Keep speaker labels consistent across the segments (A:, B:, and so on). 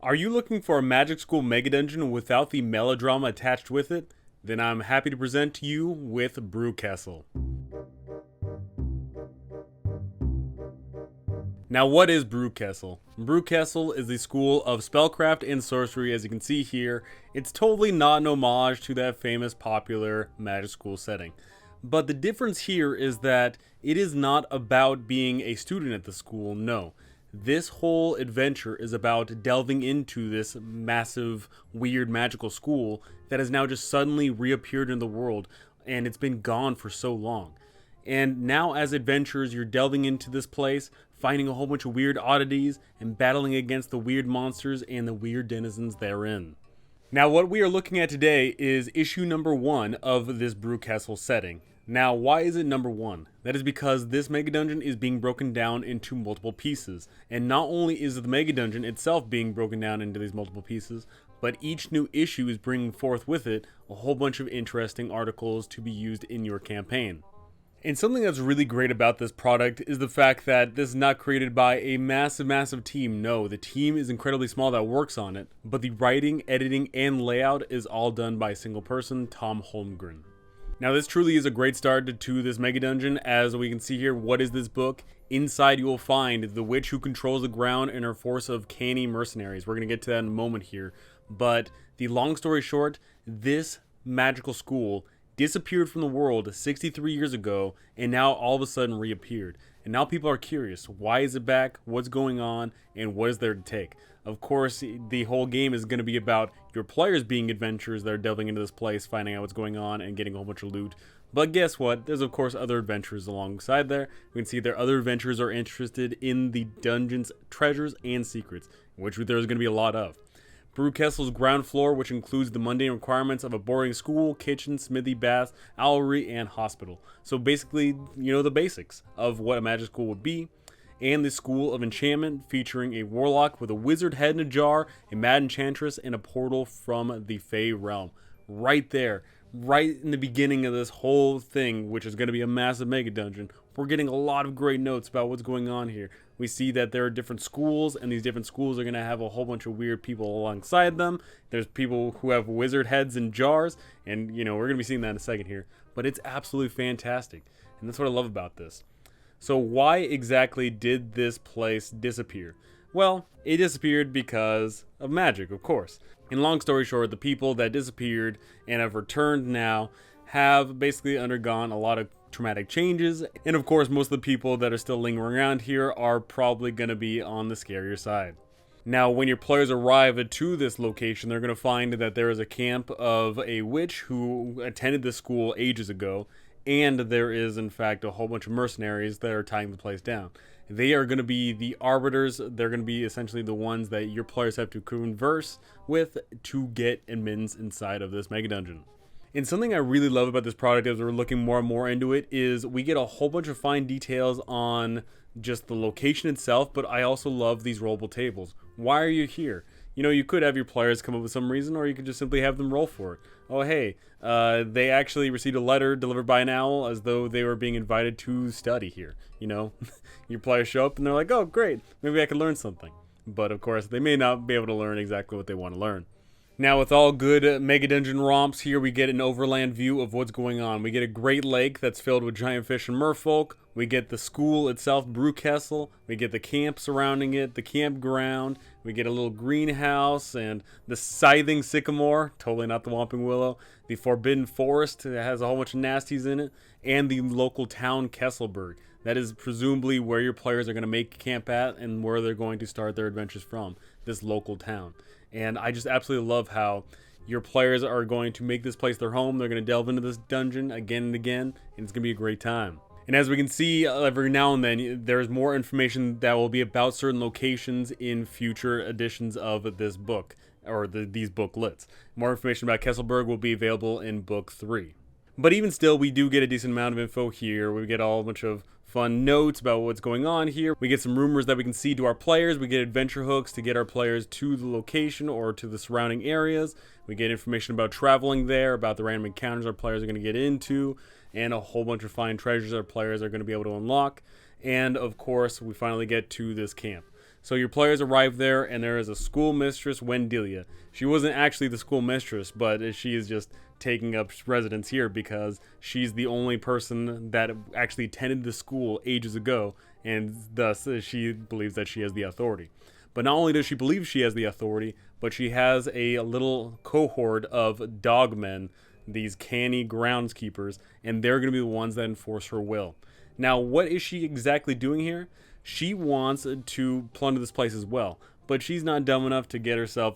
A: Are you looking for a Magic School Megadungeon without the melodrama attached with it? Then I'm happy to present to you with Brewkessel. Now, what is Brewkessel? Brewkessel is the school of spellcraft and sorcery, as you can see here. It's totally not an homage to that famous popular magic school setting. But the difference here is that it is not about being a student at the school, no. This whole adventure is about delving into this massive, weird magical school that has now just suddenly reappeared in the world, and it's been gone for so long. And now as adventurers, you're delving into this place, finding a whole bunch of weird oddities, and battling against the weird monsters and the weird denizens therein. Now what we are looking at today is issue number 1 of this Brewkessel setting. Now why is it number 1? That is because this Megadungeon is being broken down into multiple pieces. And not only is the Megadungeon itself being broken down into these multiple pieces, but each new issue is bringing forth with it a whole bunch of interesting articles to be used in your campaign. And something that's really great about this product is the fact that this is not created by a massive team. No, the team is incredibly small that works on it, but the writing, editing, and layout is all done by a single person, Tom Holmgren. Now this truly is a great start to this Megadungeon. As we can see here, what is this book? Inside you will find the witch who controls the ground and her force of canny mercenaries. We're going to get to that in a moment here. But the long story short, this magical school disappeared from the world 63 years ago and now all of a sudden reappeared. And now people are curious, why is it back, what's going on, and what is there to take? Of course, the whole game is going to be about your players being adventurers that are delving into this place, finding out what's going on, and getting a whole bunch of loot. But guess what? There's of course other adventurers alongside there. We can see there other adventurers are interested in the dungeon's treasures and secrets, which there's going to be a lot of. Brewkessel's ground floor, which includes the mundane requirements of a boarding school, kitchen, smithy, bath, owlery, and hospital. So basically, the basics of what a magic school would be. And the School of Enchantment, featuring a warlock with a wizard head in a jar, a mad enchantress, and a portal from the Fey realm. Right there, right in the beginning of this whole thing, which is going to be a massive mega dungeon, we're getting a lot of great notes about what's going on here. We see that there are different schools, and these different schools are going to have a whole bunch of weird people alongside them. There's people who have wizard heads in jars, and we're going to be seeing that in a second here. But it's absolutely fantastic, and that's what I love about this. So why exactly did this place disappear? Well, it disappeared because of magic, of course. And long story short, the people that disappeared and have returned now have basically undergone a lot of traumatic changes. And of course, most of the people that are still lingering around here are probably going to be on the scarier side. Now, when your players arrive to this location, they're going to find that there is a camp of a witch who attended this school ages ago. And there is, in fact, a whole bunch of mercenaries that are tying the place down. They are going to be the arbiters. They're going to be essentially the ones that your players have to converse with to get admittance inside of this mega dungeon. And something I really love about this product as we're looking more and more into it is we get a whole bunch of fine details on just the location itself, but I also love these rollable tables. Why are you here? You could have your players come up with some reason, or you could just simply have them roll for it. Oh, hey, they actually received a letter delivered by an owl as though they were being invited to study here. Your players show up and they're like, oh, great, maybe I could learn something. But of course, they may not be able to learn exactly what they want to learn. Now, with all good Mega Dungeon romps here, we get an overland view of what's going on. We get a great lake that's filled with giant fish and merfolk. We get the school itself, Brewkessel. We get the camp surrounding it, the campground. We get a little greenhouse and the scything sycamore, totally not the Whomping Willow. The forbidden forest that has a whole bunch of nasties in it. And the local town, Kesselberg. That is presumably where your players are going to make camp at and where they're going to start their adventures from, this local town. And I just absolutely love how your players are going to make this place their home. They're going to delve into this dungeon again and again, and it's going to be a great time. And as we can see, every now and then, there's more information that will be about certain locations in future editions of this book, or these booklets. More information about Kesselberg will be available in book 3. But even still, we do get a decent amount of info here. We get all a bunch of fun notes about what's going on here. We get some rumors that we can see to our players. We get adventure hooks to get our players to the location or to the surrounding areas. We get information about traveling there, about the random encounters our players are going to get into, and a whole bunch of fine treasures our players are going to be able to unlock. And of course, we finally get to this camp. So your players arrive there, and there is a school mistress, Wendelia. She wasn't actually the school mistress, but she is just taking up residence here because she's the only person that actually attended the school ages ago, and thus she believes that she has the authority. But not only does she believe she has the authority, but she has a little cohort of dogmen, these canny groundskeepers, and they're going to be the ones that enforce her will. Now, what is she exactly doing here? She wants to plunder this place as well, but she's not dumb enough to get herself,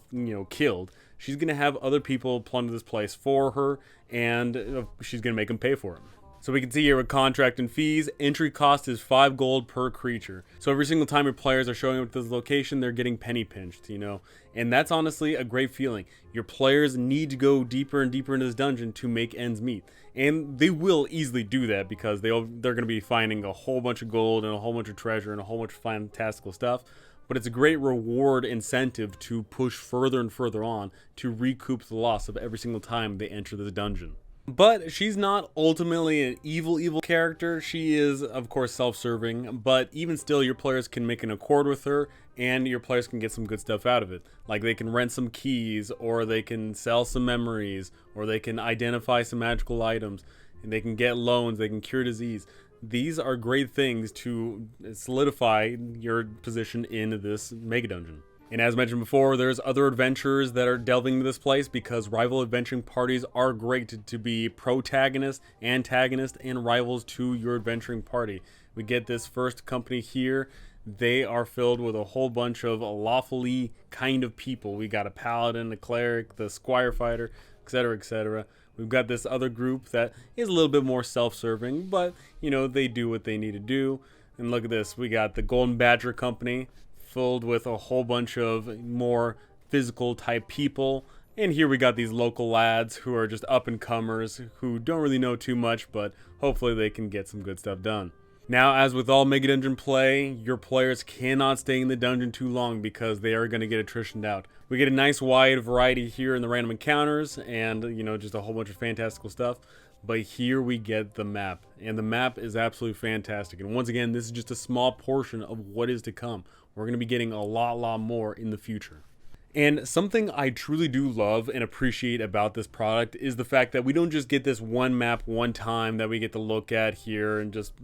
A: killed. She's going to have other people plunder this place for her, and she's going to make them pay for it. So we can see here with contract and fees, entry cost is 5 gold per creature. So every single time your players are showing up at this location, they're getting penny pinched, And that's honestly a great feeling. Your players need to go deeper and deeper into this dungeon to make ends meet. And they will easily do that because they're going to be finding a whole bunch of gold and a whole bunch of treasure and a whole bunch of fantastical stuff. But it's a great reward incentive to push further and further on to recoup the loss of every single time they enter this dungeon. But she's not ultimately an evil character. She is, of course, self-serving, but even still, your players can make an accord with her, and your players can get some good stuff out of it. Like they can rent some keys, or they can sell some memories, or they can identify some magical items, and they can get loans, they can cure disease. These are great things to solidify your position in this Megadungeon. And as mentioned before, there's other adventurers that are delving into this place because rival adventuring parties are great to be protagonist, antagonist, and rivals to your adventuring party. We get this first company here. They are filled with a whole bunch of lawfully kind of people. We got a paladin, a cleric, the squire fighter, etc., etc. We've got this other group that is a little bit more self-serving, but, they do what they need to do. And look at this. We got the Golden Badger Company, filled with a whole bunch of more physical type people. And here we got these local lads who are just up and comers who don't really know too much, but hopefully they can get some good stuff done. Now, as with all Megadungeon play, your players cannot stay in the dungeon too long because they are going to get attritioned out. We get a nice wide variety here in the random encounters and, just a whole bunch of fantastical stuff. But here we get the map, and the map is absolutely fantastic. And once again, this is just a small portion of what is to come. We're going to be getting a lot more in the future. And something I truly do love and appreciate about this product is the fact that we don't just get this one map one time that we get to look at here and just,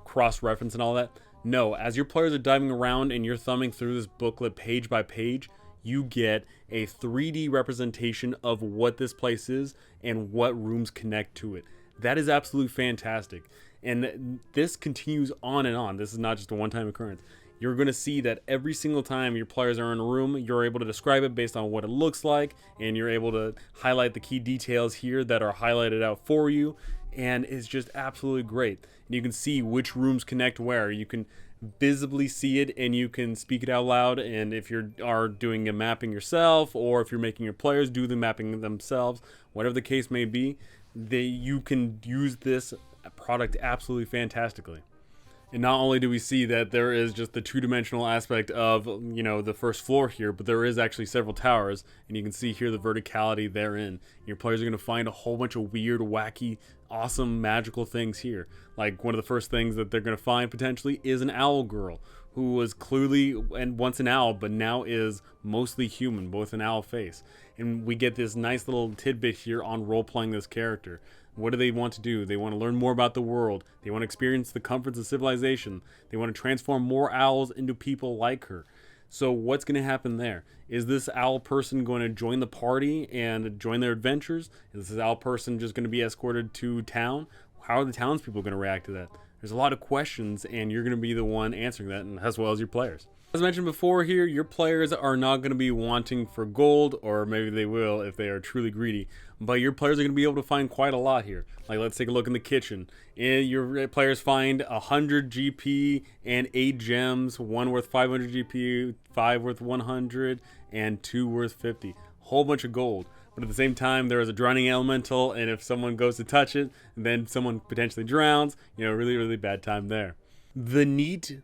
A: cross-reference and all that. No, as your players are diving around and you're thumbing through this booklet page by page, you get a 3D representation of what this place is and what rooms connect to it. That is absolutely fantastic. And this continues on and on. This is not just a one-time occurrence. You're going to see that every single time your players are in a room, you're able to describe it based on what it looks like, and you're able to highlight the key details here that are highlighted out for you, and it's just absolutely great. And you can see which rooms connect where. You can visibly see it, and you can speak it out loud, and if you are doing a mapping yourself, or if you're making your players do the mapping themselves, whatever the case may be, you can use this product absolutely fantastically. And not only do we see that there is just the two-dimensional aspect of, the first floor here, but there is actually several towers, and you can see here the verticality therein. Your players are going to find a whole bunch of weird, wacky, awesome, magical things here. Like, one of the first things that they're going to find, potentially, is an owl girl, who was clearly and once an owl, but now is mostly human, both an owl face. And we get this nice little tidbit here on role-playing this character. What do they want to do? They want to learn more about the world. They want to experience the comforts of civilization. They want to transform more owls into people like her. So what's going to happen there? Is this owl person going to join the party and join their adventures? Is this owl person just going to be escorted to town? How are the townspeople going to react to that? There's a lot of questions, and you're going to be the one answering that, and as well as your players. As mentioned before here, your players are not going to be wanting for gold, or maybe they will if they are truly greedy, but your players are going to be able to find quite a lot here. Like, let's take a look in the kitchen. Your players find 100 GP and 8 gems, 1 worth 500 GP, 5 worth 100, and 2 worth 50. Whole bunch of gold. But at the same time, there is a drowning elemental, and if someone goes to touch it, then someone potentially drowns. Really bad time there. The neat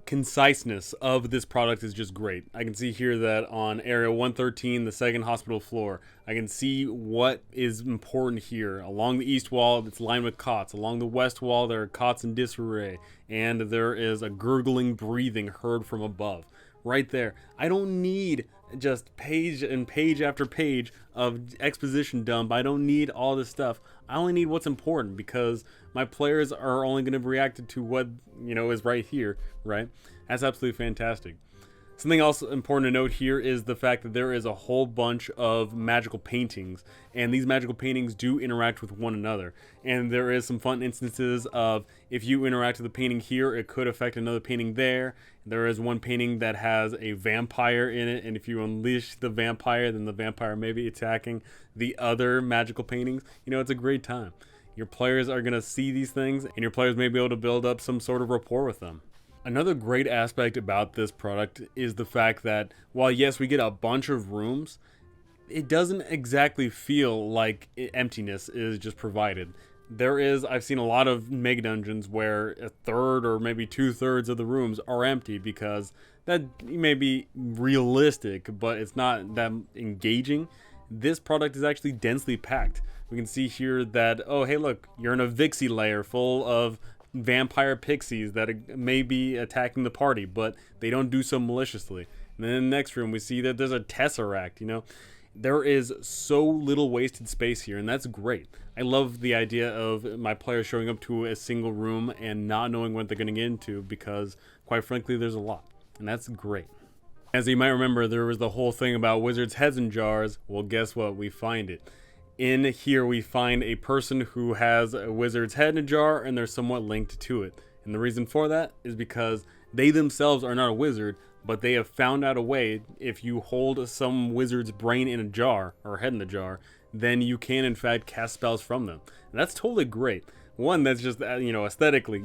A: conciseness of this product is just great. I can see here that on area 113, the second hospital floor, I can see what is important here. Along the east wall, it's lined with cots. Along the west wall, there are cots in disarray, and there is a gurgling breathing heard from above. right there. I don't need just page and page after page of exposition dump. I don't need all this stuff. I only need what's important because my players are only going to react to what, is right here, right? That's absolutely fantastic. Something else important to note here is the fact that there is a whole bunch of magical paintings, and these magical paintings do interact with one another. And there is some fun instances of if you interact with the painting here, it could affect another painting there. There is one painting that has a vampire in it, and if you unleash the vampire, then the vampire may be attacking the other magical paintings. It's a great time. Your players are going to see these things, and your players may be able to build up some sort of rapport with them. Another great aspect about this product is the fact that while yes, we get a bunch of rooms, it doesn't exactly feel like emptiness is just provided. I've seen a lot of Megadungeons where a third or maybe 2/3 of the rooms are empty because that may be realistic, but it's not that engaging. This product is actually densely packed. We can see here that, oh, hey, look, you're in a Vixie layer full of vampire pixies that may be attacking the party, but they don't do so maliciously. And then in the next room, we see that there's a Tesseract, There is so little wasted space here, and that's great. I love the idea of my players showing up to a single room and not knowing what they're going to get into because, quite frankly, there's a lot, and that's great. As you might remember, there was the whole thing about wizards' heads in jars. Well, guess what? We find it. In here, we find a person who has a wizard's head in a jar, and they're somewhat linked to it. And the reason for that is because they themselves are not a wizard, but they have found out a way, if you hold some wizard's brain in a jar, or head in a jar, then you can, in fact, cast spells from them. And that's totally great. One, that's just, aesthetically,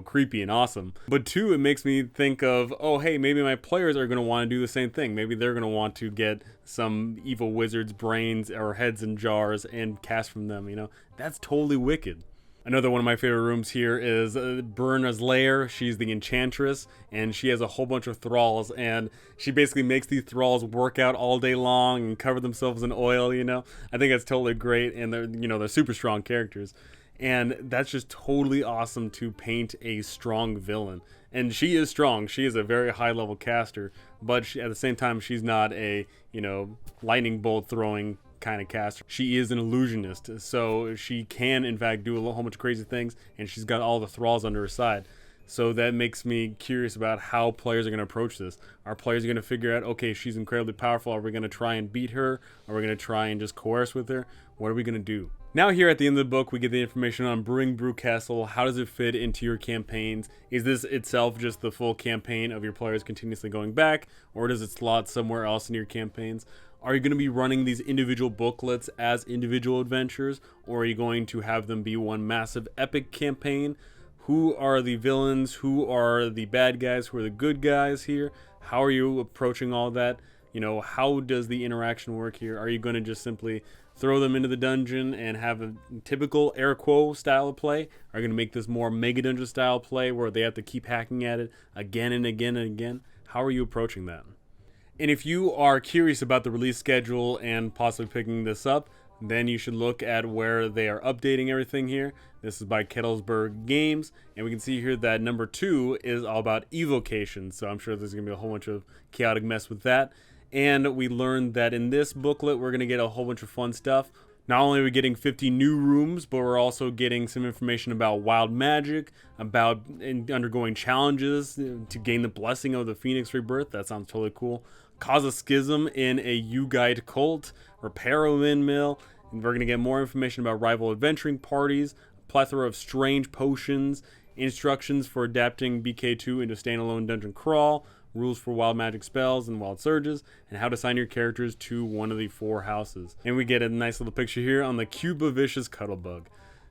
A: creepy and awesome. But two, it makes me think of, oh, hey, maybe my players are going to want to do the same thing. Maybe they're going to want to get some evil wizard's brains or heads in jars and cast from them, That's totally wicked. Another one of my favorite rooms here is Burna's lair. She's the enchantress, and she has a whole bunch of thralls, and she basically makes these thralls work out all day long and cover themselves in oil, I think that's totally great, and they're super strong characters. And that's just totally awesome to paint a strong villain. And she is strong. She is a very high level caster, but at the same time, she's not a, lightning bolt throwing kind of caster. She is an illusionist, so she can, in fact, do a whole bunch of crazy things, and she's got all the thralls under her side. So that makes me curious about how players are going to approach this. Are players going to figure out, okay, she's incredibly powerful. Are we going to try and beat her? Are we going to try and just coerce with her? What are we going to do? Now here at the end of the book, we get the information on brewing Brewkessel. How does it fit into your campaigns? Is this itself just the full campaign of your players continuously going back? Or does it slot somewhere else in your campaigns? Are you going to be running these individual booklets as individual adventures? Or are you going to have them be one massive epic campaign? Who are the villains? Who are the bad guys? Who are the good guys here? How are you approaching all that? How does the interaction work here? Are you going to just simply throw them into the dungeon and have a typical air quo style of play? Are you going to make this more Megadungeon style play where they have to keep hacking at it again and again and again? How are you approaching that? And if you are curious about the release schedule and possibly picking this up, then you should look at where they are updating everything here. This is by Kettlesburg Games, and we can see here that number 2 is all about evocation, so I'm sure there's going to be a whole bunch of chaotic mess with that. And we learned that in this booklet, we're going to get a whole bunch of fun stuff. Not only are we getting 50 new rooms, but we're also getting some information about wild magic, about undergoing challenges to gain the blessing of the Phoenix Rebirth. That sounds totally cool. Cause a schism in a U-Guide cult, repair a windmill, and we're going to get more information about rival adventuring parties, a plethora of strange potions, instructions for adapting BK2 into standalone dungeon crawl, rules for wild magic spells and wild surges, and how to assign your characters to one of the 4 houses. And we get a nice little picture here on the Cubavicious Cuttlebug.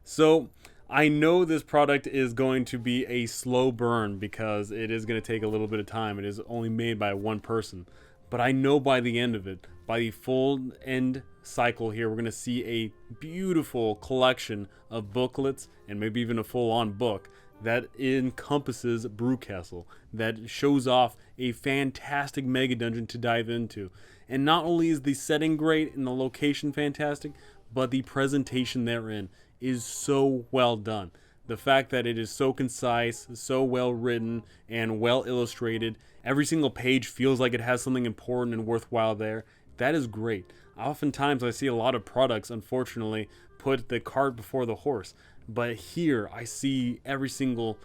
A: So I know this product is going to be a slow burn because it is going to take a little bit of time. It is only made by one person. But I know by the end of it, by the full end cycle here, we're going to see a beautiful collection of booklets and maybe even a full-on book that encompasses Brewkessel, that shows off a fantastic Megadungeon to dive into. And not only is the setting great and the location fantastic, but the presentation therein is so well done. The fact that it is so concise, so well written, and well illustrated, every single page feels like it has something important and worthwhile there. That is great. Oftentimes I see a lot of products, unfortunately, put the cart before the horse. But here I see every single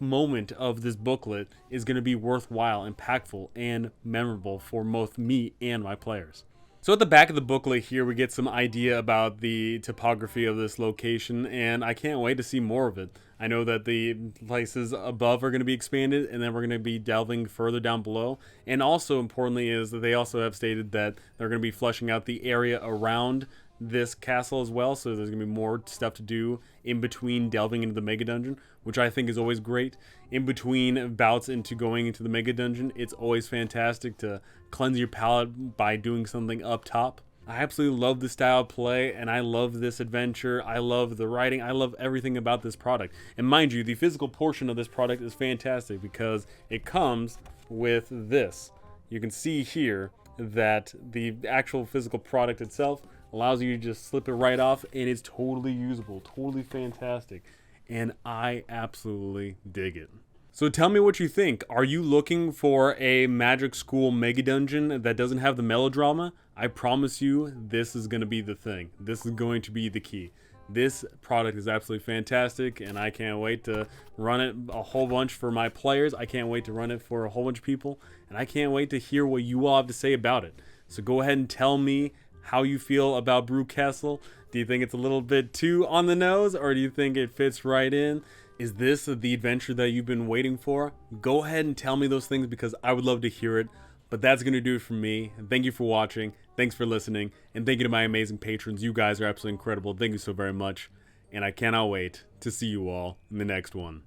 A: moment of this booklet is going to be worthwhile, impactful, and memorable for both me and my players. So at the back of the booklet here, we get some idea about the topography of this location, and I can't wait to see more of it. I know that the places above are going to be expanded, and then we're going to be delving further down below. And also importantly is that they also have stated that they're going to be fleshing out the area around this castle as well, so there's gonna be more stuff to do in between delving into the Megadungeon, which I think is always great. In between bouts into going into the Megadungeon, it's always fantastic to cleanse your palate by doing something up top. I absolutely love the style of play, and I love this adventure. I love the writing. I love everything about this product. And mind you, the physical portion of this product is fantastic because it comes with this. You can see here that the actual physical product itself allows you to just slip it right off, and it's totally usable, totally fantastic, and I absolutely dig it. So tell me what you think. Are you looking for a Magic School Megadungeon that doesn't have the melodrama? I promise you, this is going to be the thing. This is going to be the key. This product is absolutely fantastic, and I can't wait to run it a whole bunch for my players. I can't wait to run it for a whole bunch of people, and I can't wait to hear what you all have to say about it. So go ahead and tell me how you feel about Brewkessel. Do you think it's a little bit too on the nose, or do you think it fits right in? Is this the adventure that you've been waiting for? Go ahead and tell me those things because I would love to hear it. But that's going to do it for me. Thank you for watching. Thanks for listening. And thank you to my amazing patrons. You guys are absolutely incredible. Thank you so very much. And I cannot wait to see you all in the next one.